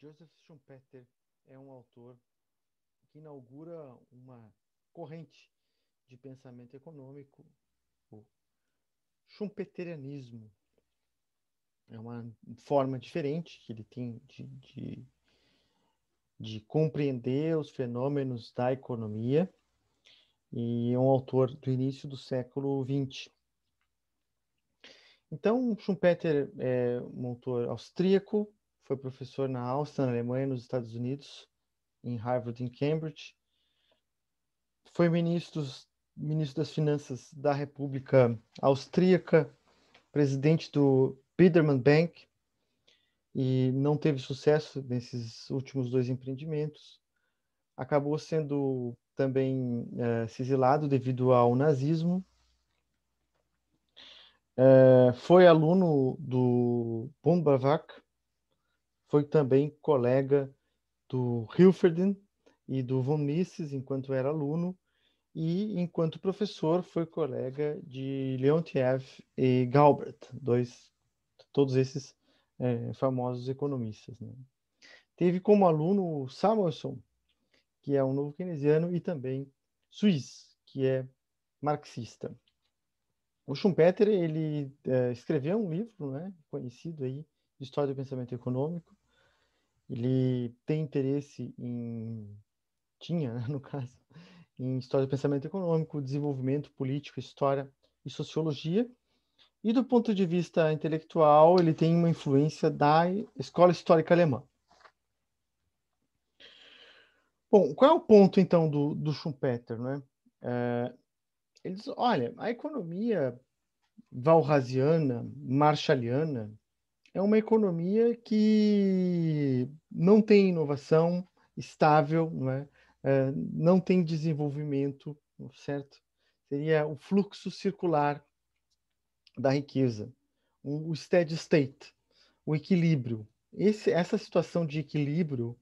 Joseph Schumpeter é um autor que inaugura uma corrente de pensamento econômico, o schumpeterianismo. É uma forma diferente que ele tem de compreender os fenômenos da economia, e é um autor do início do século XX. Então, Schumpeter é um autor austríaco, foi professor na Áustria, na Alemanha, nos Estados Unidos, em Harvard e em Cambridge. Foi ministro das Finanças da República Austríaca, presidente do Biedermann Bank, e não teve sucesso nesses últimos dois empreendimentos. Acabou sendo também se exilado devido ao nazismo. Foi aluno do von Bavac, foi também colega do Hilferding e do von Mises enquanto era aluno, e enquanto professor foi colega de Leontiev e Galbraith, todos esses famosos economistas, né? Teve como aluno Samuelson, que é um novo keynesiano, e também Suisse, que é marxista. O Schumpeter, ele escreveu um livro, né, conhecido aí, de História do Pensamento Econômico. Ele tem interesse tinha, no caso, em História do Pensamento Econômico, Desenvolvimento Político, História e Sociologia. E do ponto de vista intelectual, ele tem uma influência da Escola Histórica Alemã. Bom, qual é o ponto, então, do Schumpeter, né? Ele diz, olha, a economia walrasiana, marshalliana, é uma economia que não tem inovação estável, não é? Não tem desenvolvimento, certo? Seria o fluxo circular da riqueza, o steady state, o equilíbrio. Essa situação de equilíbrio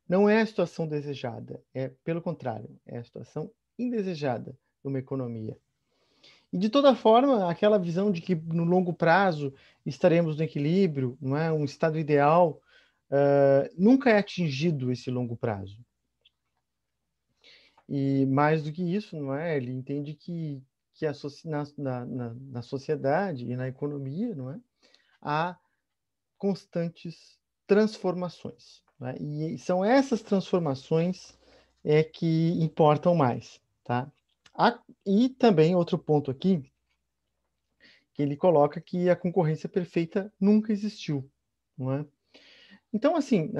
não é a situação desejada, pelo contrário, é a situação indesejada numa economia. E de toda forma, aquela visão de que no longo prazo estaremos no equilíbrio, não é um estado ideal, nunca é atingido esse longo prazo. E mais do que isso, não é? Ele entende que na sociedade e na economia, não é? Há constantes transformações, né? E são essas transformações que importam mais, tá? E também outro ponto aqui, que ele coloca que a concorrência perfeita nunca existiu, não é? Então, assim,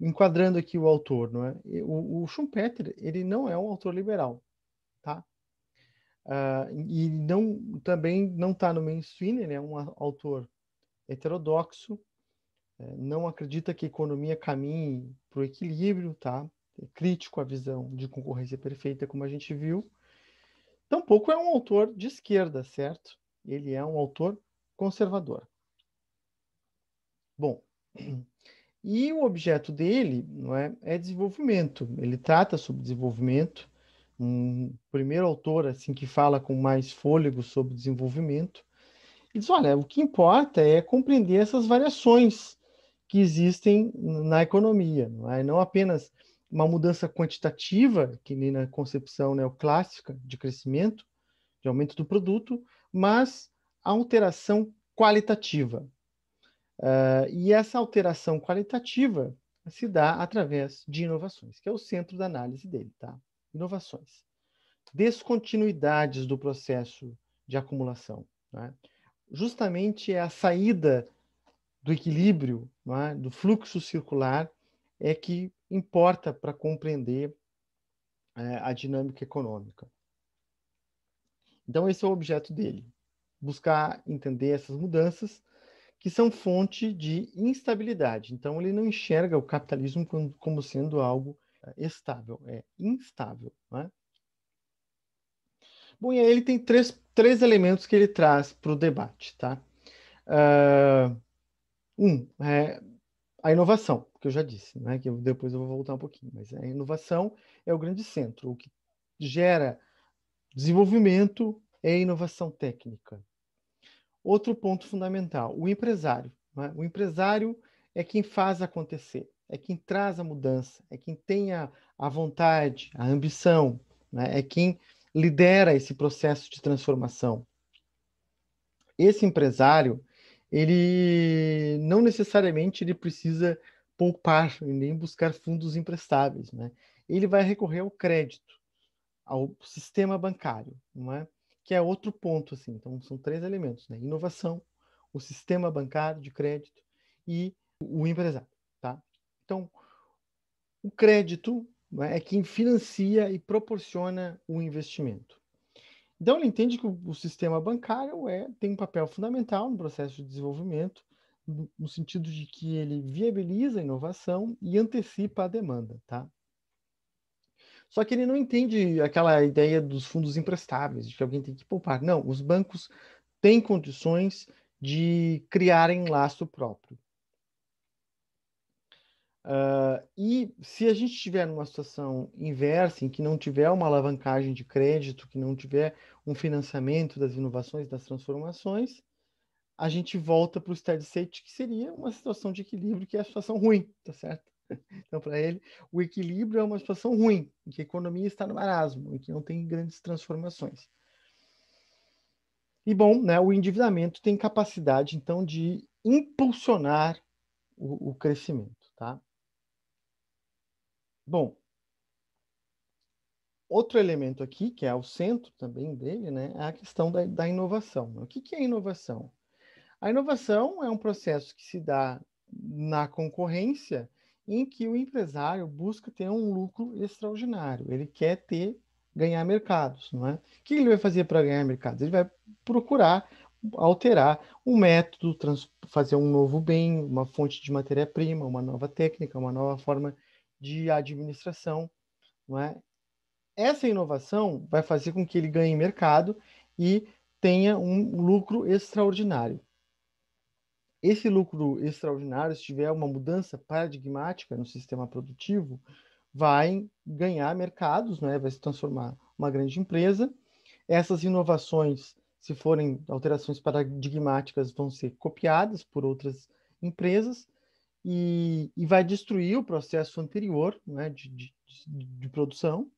enquadrando aqui o autor, não é? O Schumpeter, ele não é um autor liberal, tá? E também não está no mainstream, ele é um autor heterodoxo, não acredita que a economia caminhe para o equilíbrio, tá? É crítico à visão de concorrência perfeita, como a gente viu. Tampouco é um autor de esquerda, certo? Ele é um autor conservador. Bom, e o objeto dele, não é desenvolvimento. Ele trata sobre desenvolvimento. Um primeiro autor assim que fala com mais fôlego sobre desenvolvimento. E diz, olha, o que importa é compreender essas variações que existem na economia, não apenas uma mudança quantitativa, que nem na concepção neoclássica de crescimento, de aumento do produto, mas a alteração qualitativa. E essa alteração qualitativa se dá através de inovações, que é o centro da análise dele, tá? Inovações. Descontinuidades do processo de acumulação, né? Justamente é a saída do equilíbrio, né, do fluxo circular, é que importa para compreender a dinâmica econômica. Então, esse é o objeto dele, buscar entender essas mudanças que são fonte de instabilidade. Então, ele não enxerga o capitalismo como sendo algo estável, é instável, né? Bom, e aí ele tem três elementos que ele traz para o debate, tá? A inovação, que eu já disse, né? Que depois eu vou voltar um pouquinho, mas a inovação é o grande centro. O que gera desenvolvimento é a inovação técnica. Outro ponto fundamental, o empresário, né? O empresário é quem faz acontecer, é quem traz a mudança, é quem tem a vontade, a ambição, né? É quem lidera esse processo de transformação. Esse empresário, ele não necessariamente ele precisa poupar e nem buscar fundos emprestáveis, né? Ele vai recorrer ao crédito, ao sistema bancário, não é? Que é outro ponto, assim. Então, são três elementos, né? Inovação, o sistema bancário de crédito e o empresário, tá? Então, o crédito, né, é quem financia e proporciona o investimento. Então, ele entende que o sistema bancário tem um papel fundamental no processo de desenvolvimento, no sentido de que ele viabiliza a inovação e antecipa a demanda, tá? Só que ele não entende aquela ideia dos fundos emprestáveis, de que alguém tem que poupar. Não, os bancos têm condições de criarem laço próprio. E se a gente estiver numa situação inversa, em que não tiver uma alavancagem de crédito, que não tiver um financiamento das inovações, das transformações, a gente volta para o steady state, que seria uma situação de equilíbrio, que é a situação ruim, tá certo? Então, para ele, o equilíbrio é uma situação ruim, em que a economia está no marasmo, em que não tem grandes transformações. E, bom, né, o endividamento tem capacidade, então, de impulsionar o crescimento, tá? Bom, outro elemento aqui, que é o centro também dele, né, é a questão da inovação. O que é inovação? A inovação é um processo que se dá na concorrência, em que o empresário busca ter um lucro extraordinário. Ele quer ganhar mercados, não é? O que ele vai fazer para ganhar mercados? Ele vai procurar alterar um método, fazer um novo bem, uma fonte de matéria-prima, uma nova técnica, uma nova forma de administração, não é? Essa inovação vai fazer com que ele ganhe mercado e tenha um lucro extraordinário. Esse lucro extraordinário, se tiver uma mudança paradigmática no sistema produtivo, vai ganhar mercados, né? Vai se transformar uma grande empresa. Essas inovações, se forem alterações paradigmáticas, vão ser copiadas por outras empresas e vai destruir o processo anterior, né, de produção.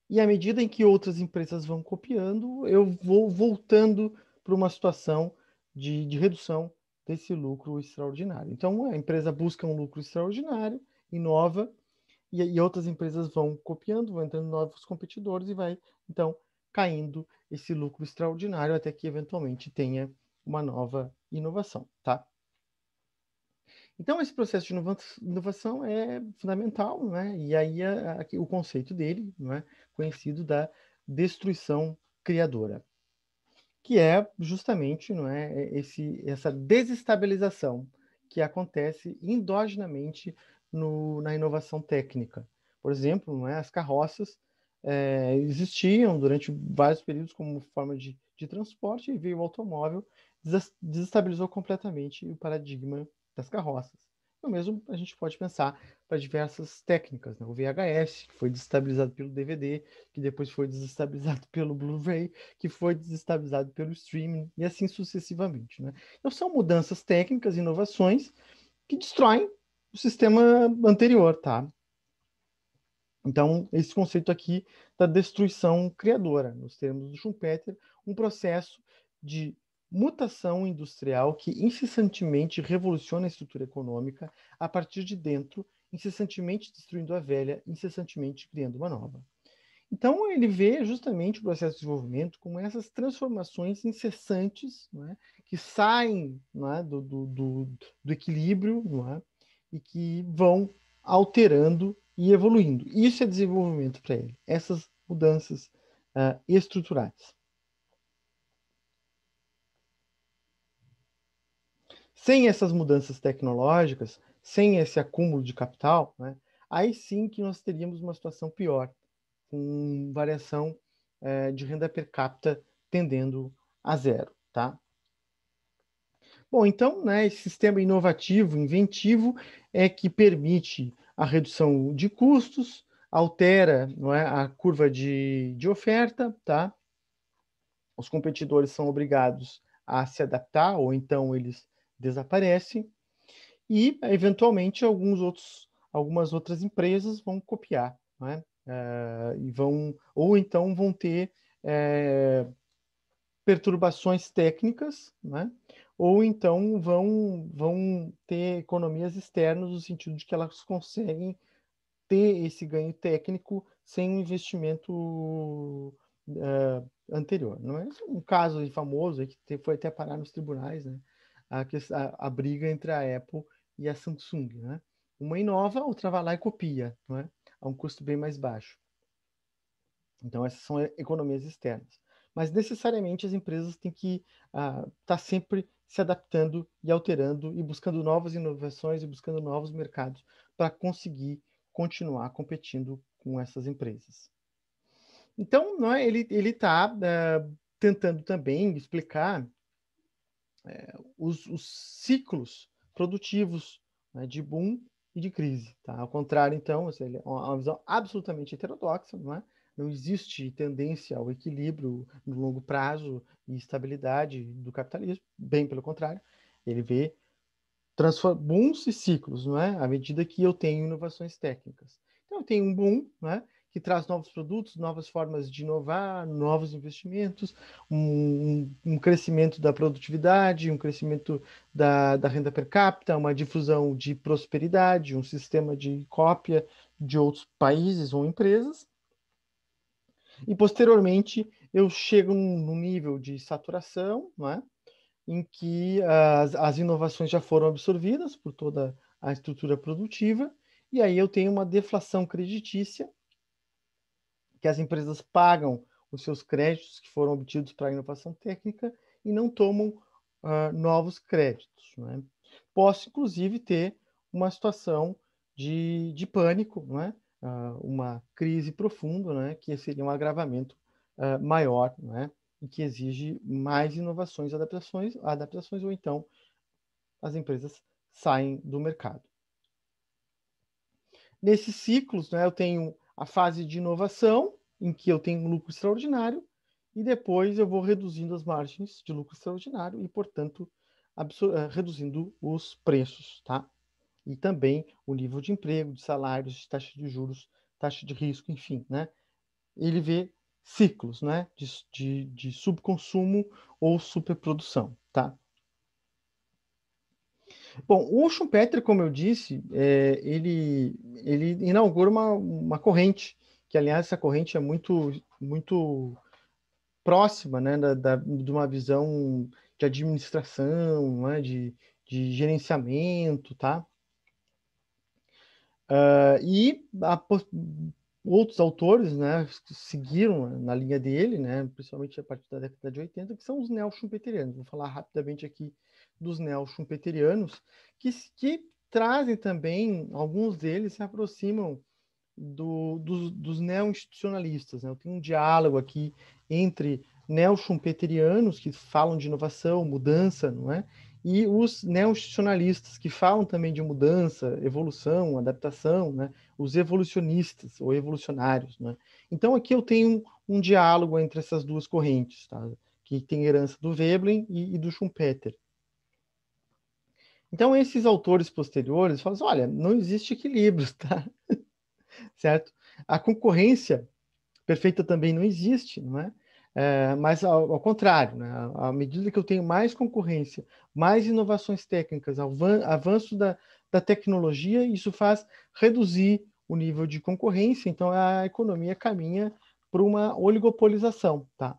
E à medida em que outras empresas vão copiando, eu vou voltando para uma situação de redução desse lucro extraordinário. Então, a empresa busca um lucro extraordinário, inova, e outras empresas vão copiando, vão entrando novos competidores e vai, então, caindo esse lucro extraordinário até que, eventualmente, tenha uma nova inovação, tá? Então, esse processo de inovação é fundamental, né? E aí o conceito dele, não é, conhecido da destruição criadora, que é justamente, não é, essa desestabilização que acontece endogenamente na inovação técnica. Por exemplo, não é, as carroças existiam durante vários períodos como forma de transporte, e veio o automóvel, desestabilizou completamente o paradigma das carroças. O mesmo a gente pode pensar para diversas técnicas, né? O VHS, que foi desestabilizado pelo DVD, que depois foi desestabilizado pelo Blu-ray, que foi desestabilizado pelo streaming, e assim sucessivamente, né? Então são mudanças técnicas, inovações, que destroem o sistema anterior, tá? Então, esse conceito aqui da destruição criadora, nos termos do Schumpeter, um processo de mutação industrial que incessantemente revoluciona a estrutura econômica a partir de dentro, incessantemente destruindo a velha, incessantemente criando uma nova. Então, ele vê justamente o processo de desenvolvimento como essas transformações incessantes, não é, que saem, não é, do equilíbrio, não é, e que vão alterando e evoluindo. Isso é desenvolvimento para ele, essas mudanças estruturais. Sem essas mudanças tecnológicas, sem esse acúmulo de capital, né, aí sim que nós teríamos uma situação pior, com variação de renda per capita tendendo a zero, tá? Bom, então, né, esse sistema inovativo, inventivo, é que permite a redução de custos, altera, não é, a curva de oferta, tá? Os competidores são obrigados a se adaptar, ou então eles desaparecem e, eventualmente, algumas outras empresas vão copiar, né? Ou então vão ter perturbações técnicas, né? Ou então vão ter economias externas no sentido de que elas conseguem ter esse ganho técnico sem um investimento anterior. Não é um caso famoso que foi até parar nos tribunais, né? A briga entre a Apple e a Samsung, né? Uma inova, outra vai lá e copia, não é? A um custo bem mais baixo. Então, essas são economias externas. Mas, necessariamente, as empresas têm que estar sempre se adaptando e alterando e buscando novas inovações e buscando novos mercados para conseguir continuar competindo com essas empresas. Então, não é, ele está tentando também explicar os ciclos produtivos, né, de boom e de crise. Tá? Ao contrário, então, é uma visão absolutamente heterodoxa, não é? Não existe tendência ao equilíbrio no longo prazo e estabilidade do capitalismo, bem pelo contrário, ele vê booms e ciclos, não é? À medida que eu tenho inovações técnicas. Então, eu tenho um boom, né, que traz novos produtos, novas formas de inovar, novos investimentos, um crescimento da produtividade, um crescimento da renda per capita, uma difusão de prosperidade, um sistema de cópia de outros países ou empresas. E, posteriormente, eu chego num nível de saturação, não é? Em que as inovações já foram absorvidas por toda a estrutura produtiva, e aí eu tenho uma deflação creditícia, que as empresas pagam os seus créditos que foram obtidos para a inovação técnica e não tomam novos créditos. Né? Posso, inclusive, ter uma situação de pânico, né? Uma crise profunda, né? Que seria um agravamento maior, né? E que exige mais inovações, adaptações, ou então as empresas saem do mercado. Nesses ciclos, né, eu tenho a fase de inovação, em que eu tenho um lucro extraordinário, e depois eu vou reduzindo as margens de lucro extraordinário e, portanto, reduzindo os preços, tá? E também o nível de emprego, de salários, de taxa de juros, taxa de risco, enfim, né? Ele vê ciclos, né, de subconsumo ou superprodução, tá? Bom, o Schumpeter, como eu disse, ele inaugura uma corrente, que, aliás, essa corrente é muito próxima, né, de uma visão de administração, né, de gerenciamento, tá? Outros autores, né, seguiram na linha dele, né, principalmente a partir da década de 80, que são os neo-schumpeterianos. Vou falar rapidamente aqui dos neo-schumpeterianos, que trazem também, alguns deles se aproximam dos neo-institucionalistas. Né? Eu tenho um diálogo aqui entre neo-schumpeterianos, que falam de inovação, mudança, não é? E os neo-institucionalistas, que falam também de mudança, evolução, adaptação, né? Os evolucionistas ou evolucionários. Né? Então, aqui eu tenho um diálogo entre essas duas correntes, tá? Que tem herança do Veblen e do Schumpeter. Então, esses autores posteriores falam assim, olha, não existe equilíbrio, tá? Certo? A concorrência perfeita também não existe, não é? Mas ao contrário, né? À medida que eu tenho mais concorrência, mais inovações técnicas, avanço da tecnologia, isso faz reduzir o nível de concorrência, então a economia caminha para uma oligopolização, tá?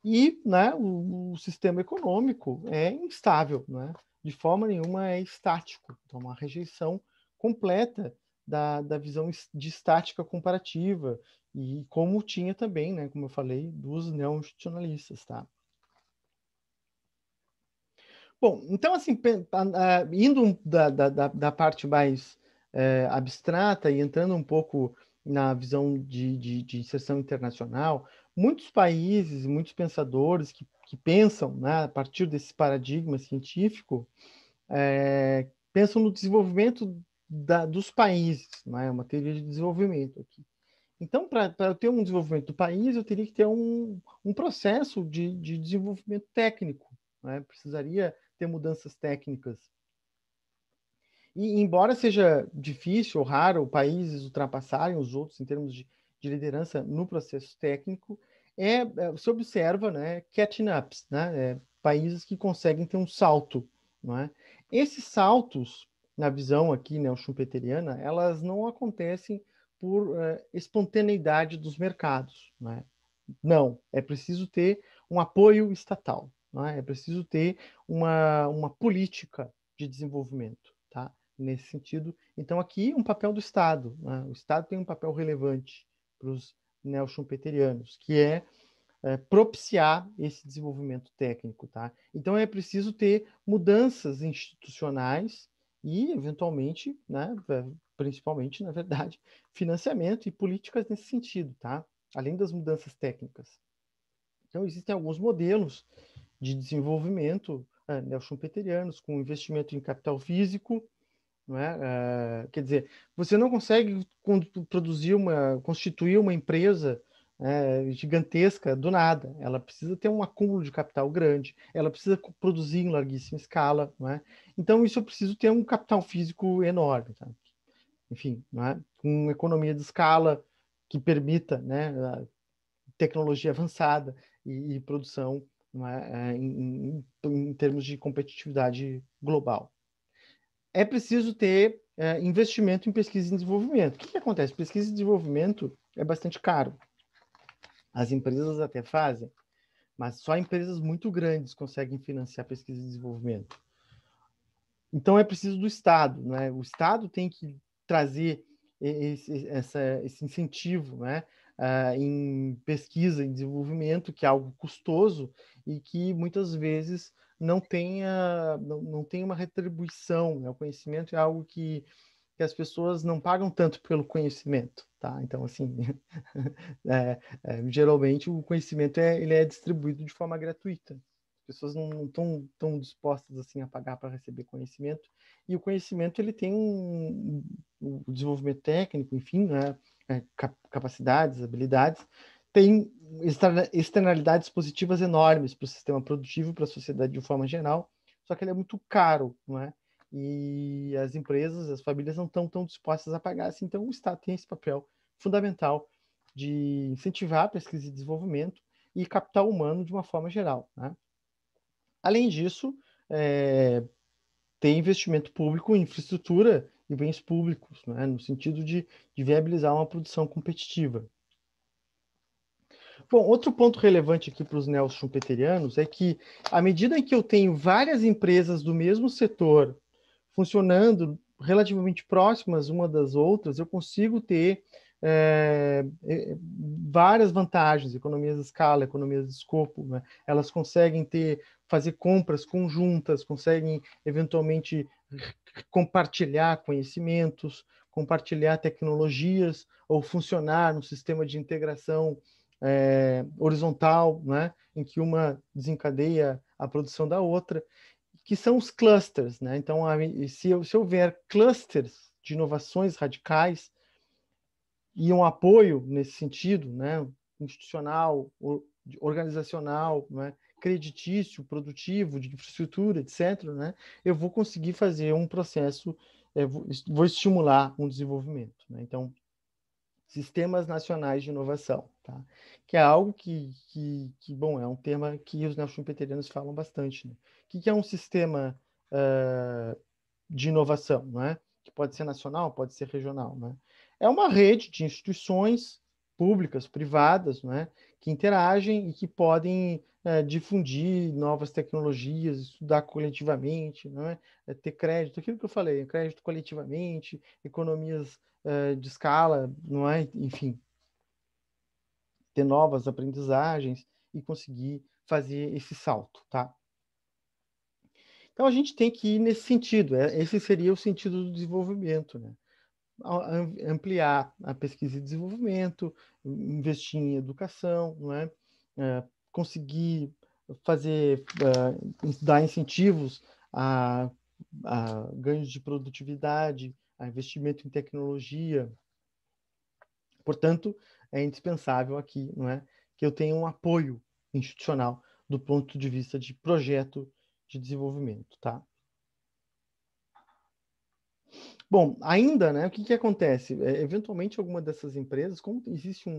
E, né, o sistema econômico é instável, né? De forma nenhuma é estático, então uma rejeição completa da visão de estática comparativa, e como tinha também, né, como eu falei, dos neo-institucionalistas, tá? Bom, então, assim, indo da parte mais abstrata e entrando um pouco na visão de inserção internacional, muitos países, muitos pensadores que pensam, né, a partir desse paradigma científico, pensam no desenvolvimento dos países, né, uma teoria de desenvolvimento aqui. Então, para eu ter um desenvolvimento do país, eu teria que ter um processo de desenvolvimento técnico, né? Precisaria ter mudanças técnicas. E embora seja difícil ou raro países ultrapassarem os outros em termos de liderança no processo técnico, se observa, né, catching ups, né, países que conseguem ter um salto, não é? Esses saltos, na visão aqui neo-schumpeteriana, elas não acontecem por espontaneidade dos mercados, né? Não, é preciso ter um apoio estatal, né? É preciso ter uma política de desenvolvimento, tá? Nesse sentido. Então, aqui, um papel do Estado, né? O Estado tem um papel relevante para os neo-schumpeterianos, que é propiciar esse desenvolvimento técnico, tá? Então, é preciso ter mudanças institucionais e, eventualmente, né, principalmente, na verdade, financiamento e políticas nesse sentido, tá? Além das mudanças técnicas. Então, existem alguns modelos de desenvolvimento neo-schumpeterianos, com investimento em capital físico, não é? Quer dizer, você não consegue constituir uma empresa gigantesca do nada. Ela precisa ter um acúmulo de capital grande, ela precisa produzir em larguíssima escala, não é? Então, isso eu preciso ter um capital físico enorme, tá? Enfim, não é? Com economia de escala que permita, né, tecnologia avançada e produção, não é? Em termos de competitividade global. É preciso ter investimento em pesquisa e desenvolvimento. O que acontece? Pesquisa e desenvolvimento é bastante caro. As empresas até fazem, mas só empresas muito grandes conseguem financiar pesquisa e desenvolvimento. Então é preciso do Estado, né? O Estado tem que trazer esse incentivo, né? Em pesquisa e desenvolvimento, que é algo custoso e que muitas vezes não tem uma retribuição, né? O conhecimento é algo que as pessoas não pagam tanto pelo conhecimento, tá? Então, assim, geralmente o conhecimento ele é distribuído de forma gratuita. As pessoas não estão tão dispostas assim a pagar para receber conhecimento. E o conhecimento ele tem um desenvolvimento técnico, enfim, né? Capacidades, habilidades, tem externalidades positivas enormes para o sistema produtivo, para a sociedade de forma geral. Só que ele é muito caro, não é? E as empresas, as famílias não estão tão dispostas a pagar assim. Então, o Estado tem esse papel fundamental de incentivar a pesquisa e desenvolvimento e capital humano de uma forma geral, né? Além disso, tem investimento público em infraestrutura e bens públicos, né? No sentido de viabilizar uma produção competitiva. Bom, outro ponto relevante aqui para os neo-schumpeterianos é que, à medida em que eu tenho várias empresas do mesmo setor funcionando relativamente próximas uma das outras, eu consigo ter várias vantagens, economias de escala, economias de escopo, né? Elas conseguem fazer compras conjuntas, conseguem eventualmente compartilhar conhecimentos, compartilhar tecnologias ou funcionar no sistema de integração horizontal, né? Em que uma desencadeia a produção da outra, que são os clusters, né? Então, se houver clusters de inovações radicais e um apoio nesse sentido, né? Institucional, organizacional, né? Creditício, produtivo, de infraestrutura, etc., né? Eu vou conseguir fazer um processo, vou estimular um desenvolvimento, né? Então, sistemas nacionais de inovação, tá? Que é algo bom, é um tema que os neo-schumpeterianos falam bastante, né? O que é um sistema de inovação, né? Que pode ser nacional, pode ser regional, né? É uma rede de instituições públicas, privadas, né? Que interagem e que podem difundir novas tecnologias, estudar coletivamente, né? Ter crédito, aquilo que eu falei, crédito coletivamente, economias de escala, não é? Enfim, ter novas aprendizagens e conseguir fazer esse salto, tá? Então a gente tem que ir nesse sentido, esse seria o sentido do desenvolvimento, né? Ampliar a pesquisa e desenvolvimento, investir em educação, não é? Conseguir fazer, dar incentivos a ganhos de produtividade, a investimento em tecnologia. Portanto, é indispensável aqui, não é, que eu tenha um apoio institucional do ponto de vista de projeto de desenvolvimento, tá? Bom, ainda, né, o que acontece? Eventualmente, alguma dessas empresas, como existe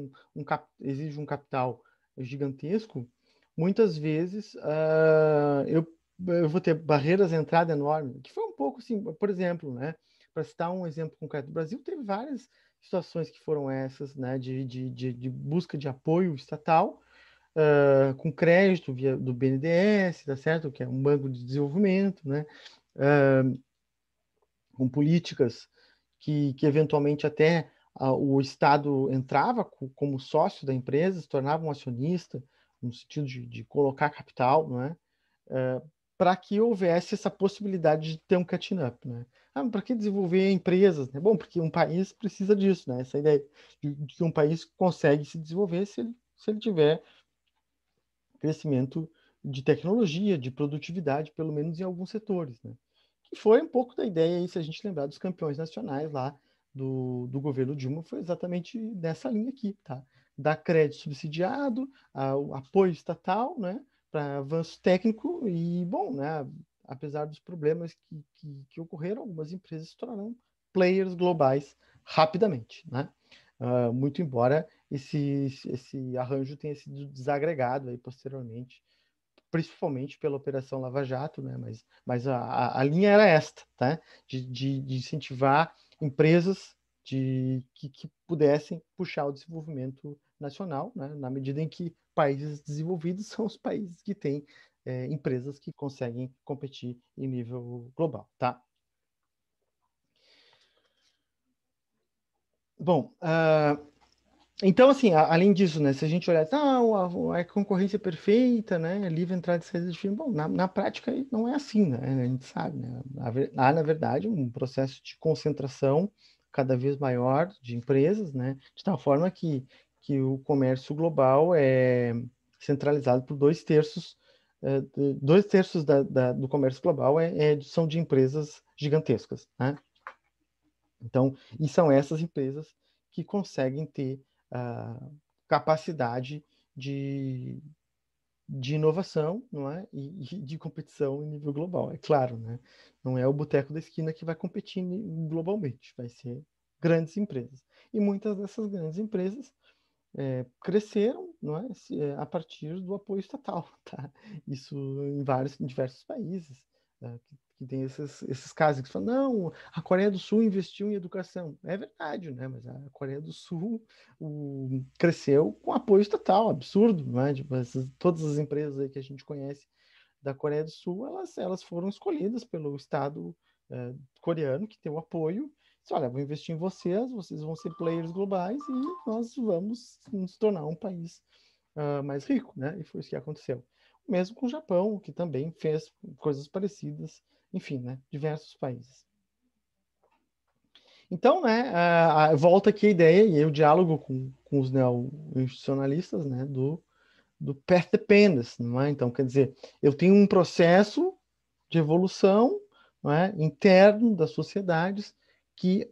exige um capital gigantesco, muitas vezes eu vou ter barreiras de entrada enormes, que foi um pouco assim, por exemplo, né, para citar um exemplo concreto, o Brasil teve várias situações que foram essas, né, de busca de apoio estatal, com crédito via do BNDES, tá certo? Que é um banco de desenvolvimento, né? Com políticas que eventualmente até o Estado entrava como sócio da empresa, se tornava um acionista, no sentido de colocar capital, não é? Para que houvesse essa possibilidade de ter um catching up, né? Para que desenvolver empresas? Né? Bom, porque um país precisa disso, né? Essa ideia de que um país consegue se desenvolver se ele tiver crescimento de tecnologia, de produtividade, pelo menos em alguns setores, né? Que foi um pouco da ideia, aí, se a gente lembrar dos campeões nacionais lá do governo Dilma, foi exatamente nessa linha aqui, tá? Dar crédito subsidiado, o apoio estatal, né? Para avanço técnico e, bom, né? Apesar dos problemas que ocorreram, algumas empresas se tornaram players globais rapidamente, né? Muito embora esse arranjo tenha sido desagregado aí posteriormente, principalmente pela Operação Lava Jato, né? Mas a linha era esta, tá? De incentivar empresas que pudessem puxar o desenvolvimento nacional, né? Na medida em que países desenvolvidos são os países que têm empresas que conseguem competir em nível global, tá? Bom, então, assim, além disso, né, se a gente olhar, a concorrência perfeita, né, livre entrada e saída de filme, bom, na prática não é assim, né, a gente sabe, né, há, na verdade, um processo de concentração cada vez maior de empresas, né, de tal forma que o comércio global é centralizado por dois terços do comércio global são de empresas gigantescas, né? Então, e são essas empresas que conseguem ter capacidade de, de inovação, não é? E de competição em nível global, é claro, né? Não é o boteco da esquina que vai competir globalmente, vai ser grandes empresas. E muitas dessas grandes empresas cresceram, não é? A partir do apoio estatal, tá? Isso em diversos países, que tem esses casos que falam, não, a Coreia do Sul investiu em educação. É verdade, né? Mas a Coreia do Sul cresceu com apoio estatal, absurdo, não é? Tipo, todas as empresas aí que a gente conhece da Coreia do Sul, elas foram escolhidas pelo Estado coreano, que tem o apoio. Disse, olha, vou investir em vocês, vocês vão ser players globais e nós vamos nos tornar um país mais rico, né? E foi isso que aconteceu. O mesmo com o Japão, que também fez coisas parecidas, enfim, né? Diversos países. Então, né, volta aqui a ideia e o diálogo com os neo-institucionalistas, né, do path dependence, não é? Então, quer dizer, eu tenho um processo de evolução, não é, interno das sociedades que,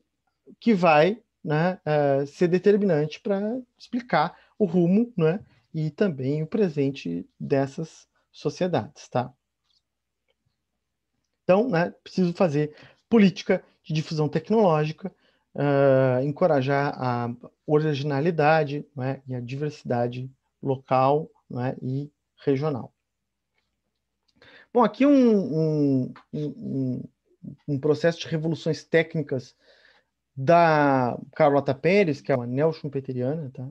que vai, né, ser determinante para explicar o rumo, né, e também o presente dessas sociedades, tá? Então, né, preciso fazer política de difusão tecnológica, encorajar a originalidade, né, e a diversidade local, né, e regional. Bom, aqui um processo de revoluções técnicas da Carlota Pérez, que é uma neo-schumpeteriana, tá?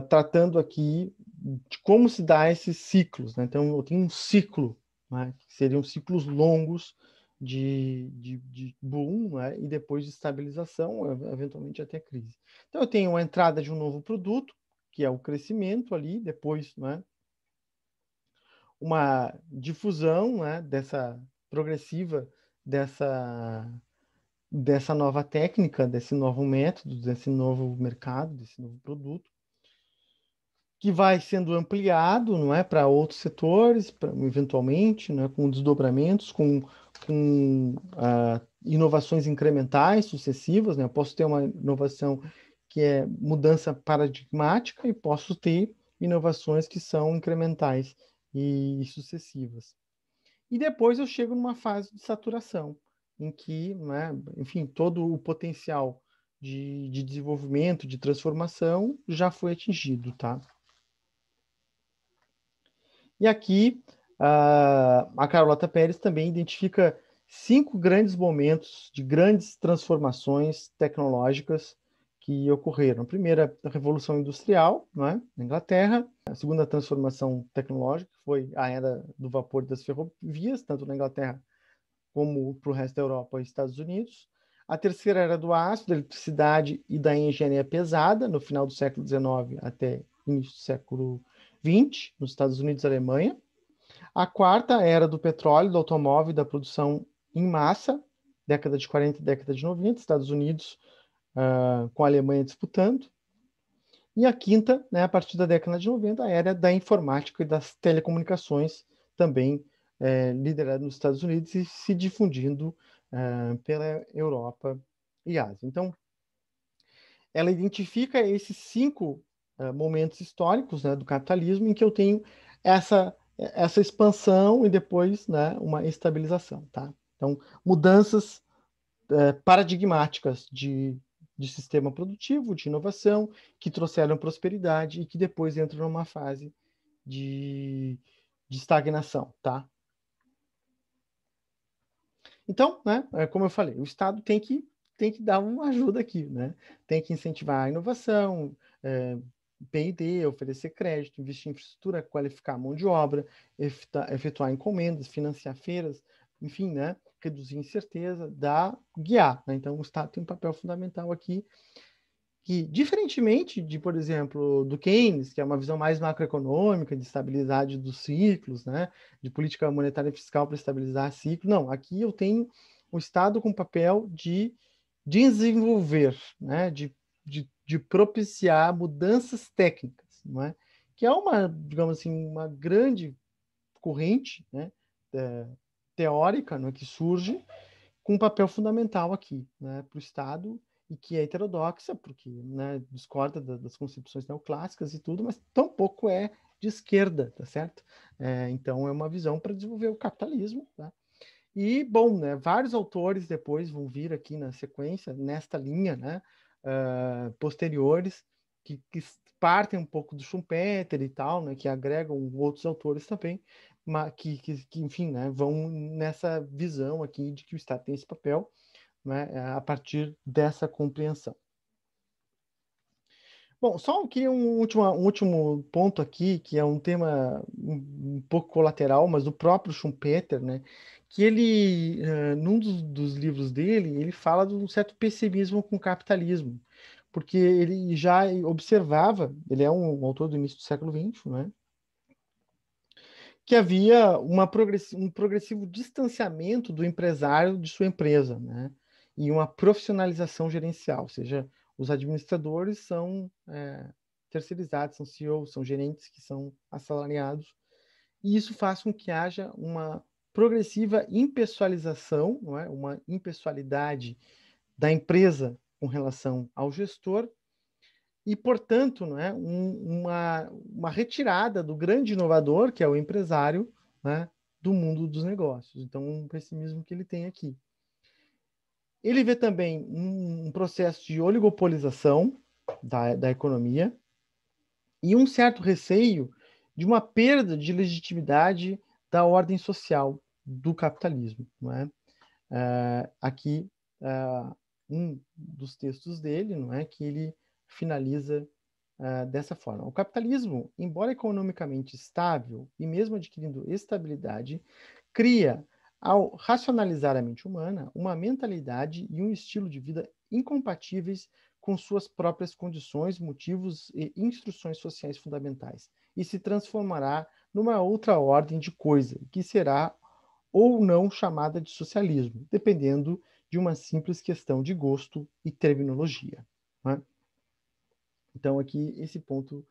Tratando aqui de como se dá esses ciclos, né? Então, eu tenho um ciclo, né? Que seriam ciclos longos de boom, né? E depois de estabilização, eventualmente até crise. Então, eu tenho a entrada de um novo produto, que é o crescimento ali, depois, né? Uma difusão, né? Dessa progressiva dessa nova técnica, desse novo método, desse novo mercado, desse novo produto, que vai sendo ampliado, não é, para outros setores, eventualmente, né, com desdobramentos, com inovações incrementais sucessivas, né? Eu posso ter uma inovação que é mudança paradigmática e posso ter inovações que são incrementais e sucessivas. E depois eu chego numa fase de saturação, em que, né, enfim, todo o potencial de desenvolvimento, de transformação, já foi atingido, tá? E aqui, a Carlota Pérez também identifica 5 grandes momentos de grandes transformações tecnológicas que ocorreram. A primeira, a Revolução Industrial, né, na Inglaterra. A segunda transformação tecnológica foi a era do vapor e das ferrovias, tanto na Inglaterra como para o resto da Europa e Estados Unidos. A terceira era do aço, da eletricidade e da engenharia pesada, no final do século XIX até início do século XX, nos Estados Unidos e Alemanha. A quarta era do petróleo, do automóvel e da produção em massa, década de 40 e década de 90, Estados Unidos com a Alemanha disputando. E a quinta, né, a partir da década de 90, era da informática e das telecomunicações, também liderada nos Estados Unidos e se difundindo pela Europa e Ásia. Então, ela identifica esses 5 momentos históricos, né, do capitalismo em que eu tenho essa expansão e depois, né, uma estabilização, tá? Então, mudanças paradigmáticas de sistema produtivo, de inovação, que trouxeram prosperidade e que depois entram numa fase de estagnação, tá? Então, né, como eu falei, o Estado tem que dar uma ajuda aqui, né? Tem que incentivar a inovação, P&D, oferecer crédito, investir em infraestrutura, qualificar a mão de obra, efetuar encomendas, financiar feiras, enfim, né? Reduzir incerteza, guiar, né? Então, o Estado tem um papel fundamental aqui, que, diferentemente de, por exemplo, do Keynes, que é uma visão mais macroeconômica, de estabilidade dos ciclos, né? De política monetária e fiscal para estabilizar ciclos, não, aqui eu tenho o Estado com papel de desenvolver, né? De propiciar mudanças técnicas, não é? Que é uma, digamos assim, uma grande corrente, né? Teórica, né? Que surge com um papel fundamental aqui, né, para o Estado, e que é heterodoxa, porque, né, discorda das concepções neoclássicas e tudo, mas tampouco é de esquerda, tá certo? Então é uma visão para desenvolver o capitalismo, tá? E, bom, né, vários autores depois vão vir aqui na sequência, nesta linha, né, posteriores, que partem um pouco do Schumpeter e tal, né, que agregam outros autores também, mas que enfim, né, vão nessa visão aqui de que o Estado tem esse papel, né, a partir dessa compreensão. Bom, só queria um último ponto aqui, que é um tema um pouco colateral, mas do próprio Schumpeter, né? Que ele, num dos livros dele, ele fala de um certo pessimismo com o capitalismo, porque ele já observava, ele é um autor do início do século XX, né? Que havia um progressivo distanciamento do empresário de sua empresa, né? E uma profissionalização gerencial, ou seja, os administradores são terceirizados, são CEOs, são gerentes que são assalariados, e isso faz com que haja uma progressiva impessoalização, não é? Uma impessoalidade da empresa com relação ao gestor, e, portanto, não é? Uma retirada do grande inovador, que é o empresário, né? Do mundo dos negócios. Então, um pessimismo que ele tem aqui. Ele vê também um processo de oligopolização da economia e um certo receio de uma perda de legitimidade da ordem social do capitalismo. Não é? Aqui, um dos textos dele, não é, que ele finaliza dessa forma. O capitalismo, embora economicamente estável e mesmo adquirindo estabilidade, cria, ao racionalizar a mente humana, uma mentalidade e um estilo de vida incompatíveis com suas próprias condições, motivos e instruções sociais fundamentais, e se transformará numa outra ordem de coisa, que será ou não chamada de socialismo, dependendo de uma simples questão de gosto e terminologia. Né? Então, aqui, esse ponto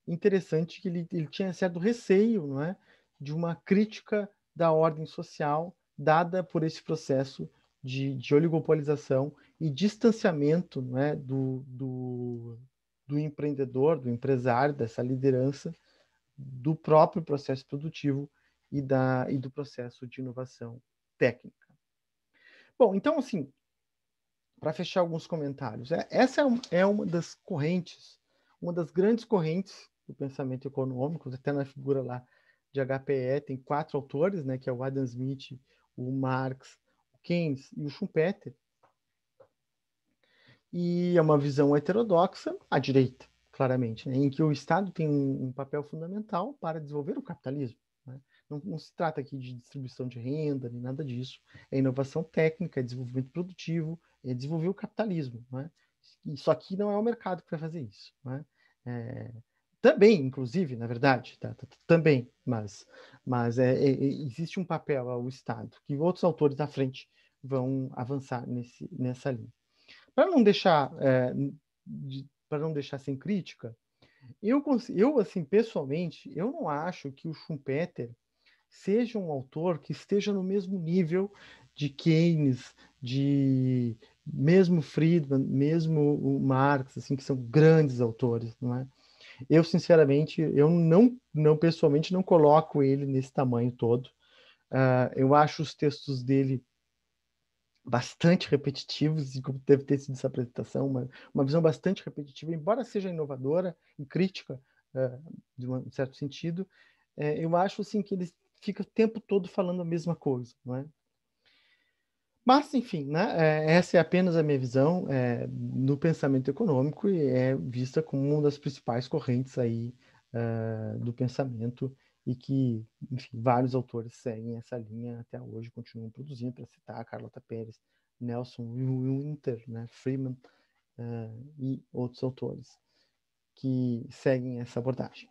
interessante, que ele tinha certo receio, não é, de uma crítica da ordem social dada por esse processo de oligopolização e distanciamento, não é, do empreendedor, do empresário, dessa liderança, do próprio processo produtivo e do processo de inovação técnica. Bom, então, assim, para fechar alguns comentários, essa é uma das correntes, uma das grandes correntes do pensamento econômico, até na figura lá de HPE tem 4 autores, né, que é o Adam Smith, o Marx, o Keynes e o Schumpeter, e é uma visão heterodoxa à direita, claramente, né, em que o Estado tem um papel fundamental para desenvolver o capitalismo. Né? Não se trata aqui de distribuição de renda, nem nada disso. É inovação técnica, é desenvolvimento produtivo, é desenvolver o capitalismo. Né? Só que não é o mercado que vai fazer isso. Né? Também, inclusive, na verdade, também, mas existe um papel ao Estado que outros autores à frente vão avançar nessa linha. Para não deixar para não deixar sem crítica, eu assim pessoalmente eu não acho que o Schumpeter seja um autor que esteja no mesmo nível de Keynes, de mesmo Friedman, mesmo o Marx, assim, que são grandes autores, não é? Eu sinceramente eu não pessoalmente não coloco ele nesse tamanho todo. Eu acho os textos dele bastante repetitivos, e como deve ter sido essa apresentação, uma visão bastante repetitiva, embora seja inovadora e crítica, de um certo sentido, eu acho assim, que ele fica o tempo todo falando a mesma coisa. Não é? Mas, enfim, né, essa é apenas a minha visão no pensamento econômico e é vista como uma das principais correntes aí, do pensamento e que, enfim, vários autores seguem essa linha até hoje, continuam produzindo, para citar Carlota Pérez, Nelson Winter, né, Freeman, e outros autores que seguem essa abordagem.